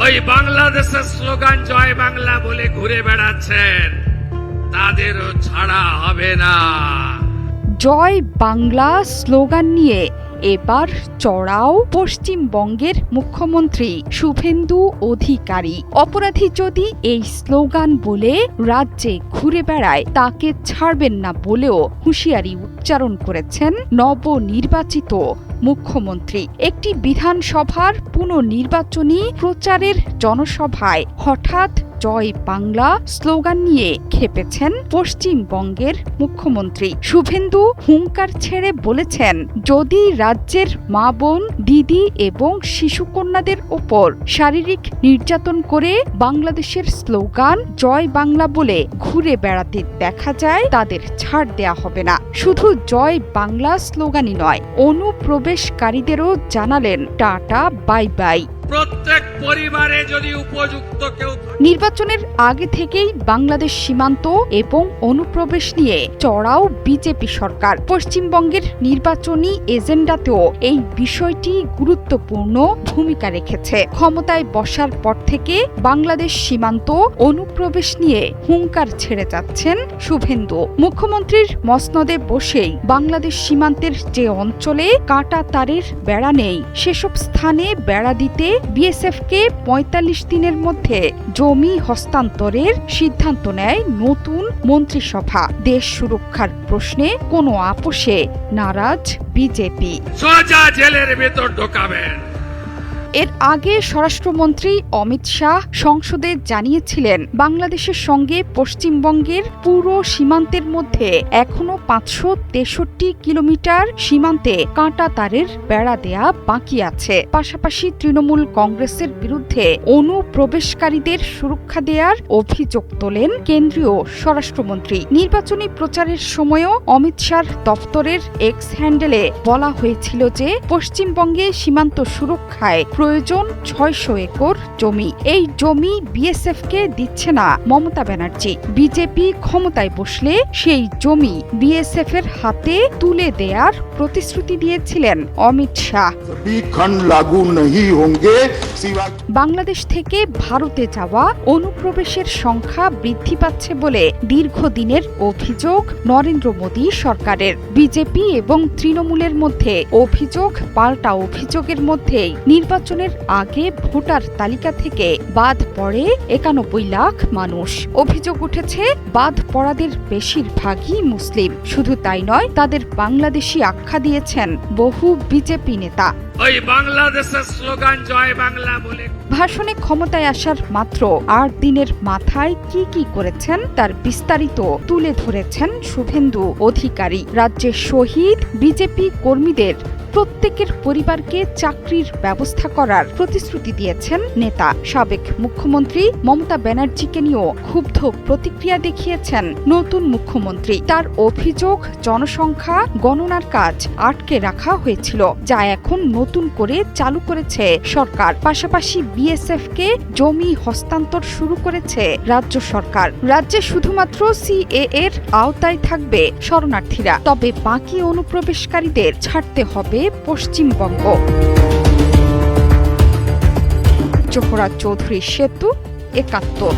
ওই বাংলাদেশের স্লোগান জয় বাংলা বলে ঘুরে বেড়াচ্ছেন, তাদেরও ছাড়া হবে না। জয় বাংলা স্লোগান নিয়ে এবার চড়াও পশ্চিমবঙ্গের মুখ্যমন্ত্রী শুভেন্দু অধিকারী। অপরাধী যদি এই স্লোগান বলে রাজ্যে ঘুরে বেড়ায় তাকে ছাড়বেন না বলেও হুঁশিয়ারি উচ্চারণ করেছেন নবনির্বাচিত মুখ্যমন্ত্রী। একটি বিধানসভার পুনর্নির্বাচনী প্রচারের জনসভায় হঠাৎ জয় বাংলা স্লোগান নিয়ে খেপেছেন পশ্চিমবঙ্গের মুখ্যমন্ত্রী। শুভেন্দু হুঙ্কার ছেড়ে বলেছেন, যদি রাজ্যের মা বোন, দিদি এবং শিশুকন্যাদের ওপর শারীরিক নির্যাতন করে বাংলাদেশের স্লোগান জয় বাংলা বলে ঘুরে বেড়াতে দেখা যায় তাদের ছাড় দেয়া হবে না। শুধু জয় বাংলা স্লোগানই নয়, অনুপ্রবেশকারীদেরও জানালেন টাটা বাই বাই। প্রত্যেক পরিবারে যদি উপযুক্ত কেউ নির্বাচনের আগে থেকেই বাংলাদেশ সীমান্ত এবং অনুপ্রবেশ নিয়ে চড়াও বিজেপি সরকার। পশ্চিমবঙ্গের নির্বাচনী এজেন্ডাতেও এই বিষয়টি গুরুত্বপূর্ণ ভূমিকা রেখেছে। ক্ষমতায় বসার পর থেকে বাংলাদেশ সীমান্ত অনুপ্রবেশ নিয়ে হুঙ্কার ছেড়ে যাচ্ছেন শুভেন্দু। মুখ্যমন্ত্রীর মসনদে বসেই বাংলাদেশ সীমান্তের যে অঞ্চলে কাঁটা তারের বেড়া নেই সেসব স্থানে বেড়া দিতে বিএসএফকে ৪৫ দিনের মধ্যে জমি হস্তান্তরের সিদ্ধান্ত নেয় নতুন মন্ত্রিসভা। দেশ সুরক্ষার প্রশ্নে কোনো আপোষে নারাজ বিজেপি। সোজা জেলের ভেতর ঢোকাবেন। এর আগে স্বরাষ্ট্রমন্ত্রী অমিত শাহ সংসদে জানিয়েছিলেন, বাংলাদেশের সঙ্গে পশ্চিমবঙ্গের পুরো সীমান্তের মধ্যে এখনো ৫৬৩ কিলোমিটার সীমান্তে কাঁটা তারের বেড়া দেয়া বাকি আছে। পাশাপাশি তৃণমূল কংগ্রেসের বিরুদ্ধে অনুপ্রবেশকারীদের সুরক্ষা দেওয়ার অভিযোগ তোলেন কেন্দ্রীয় স্বরাষ্ট্রমন্ত্রী। নির্বাচনী প্রচারের সময়ও অমিত শাহর দফতরের এক্স হ্যান্ডেলে বলা হয়েছিল যে পশ্চিমবঙ্গে সীমান্ত সুরক্ষায় প্রয়োজন ৬০০ একর জমি। এই জমি বিএসএফকে দিচ্ছে না মমতা ব্যানার্জি। বিজেপি ক্ষমতায় বসলে সেই জমি বিএসএফ এর হাতে তুলে দেওয়ার প্রতিশ্রুতি দিয়েছিলেন অমিত শাহ। বাংলাদেশ থেকে ভারতে যাওয়া অনুপ্রবেশের সংখ্যা বৃদ্ধি পাচ্ছে বলে দীর্ঘদিনের অভিযোগ নরেন্দ্র মোদী সরকারের। বিজেপি এবং তৃণমূলের মধ্যে অভিযোগ পাল্টা অভিযোগের মধ্যেই নির্বাচনের আগে ভোটার তালিকা থেকে বাদ পড়ে ৯১ লাখ মানুষ। অভিযোগ উঠেছে বাদ পড়াদের বেশিরভাগই মুসলিম। শুধু তাই নয়, তাদের বাংলাদেশি আখ্যা দিয়েছেন বহু বিজেপি নেতা। ওই বাংলাদেশের স্লোগান জয় বাংলা বলে ভাষণে ক্ষমতায় আসার মাত্র ৮ দিনের মাথায় কি কি করেছেন তার বিস্তারিত তুলে ধরেছেন শুভেন্দু অধিকারী। রাজ্যে শহীদ বিজেপি কর্মীদের প্রত্যেকের পরিবারকে চাকরির ব্যবস্থা করার প্রতিশ্রুতি দিয়েছেন নেতা। সাবেক মুখ্যমন্ত্রী মমতা ব্যানার্জিকে নিয়েও ক্ষুব্ধ প্রতিক্রিয়া দেখিয়েছেন নতুন মুখ্যমন্ত্রী। তার অভিযোগ, জনসংখ্যা গণনার কাজ আটকে রাখা হয়েছিল, যা এখন নতুন করে চালু করেছে সরকার। পাশাপাশি বিএসএফকে জমি হস্তান্তর শুরু করেছে রাজ্য সরকার। রাজ্যে শুধুমাত্র সিএএ এর আওতায় থাকবে শরণার্থীরা, তবে বাকি অনুপ্রবেশকারীদের ছাড়তে হবে পশ্চিমবঙ্গ। জোহরা চৌধুরী সেতু, ৭১।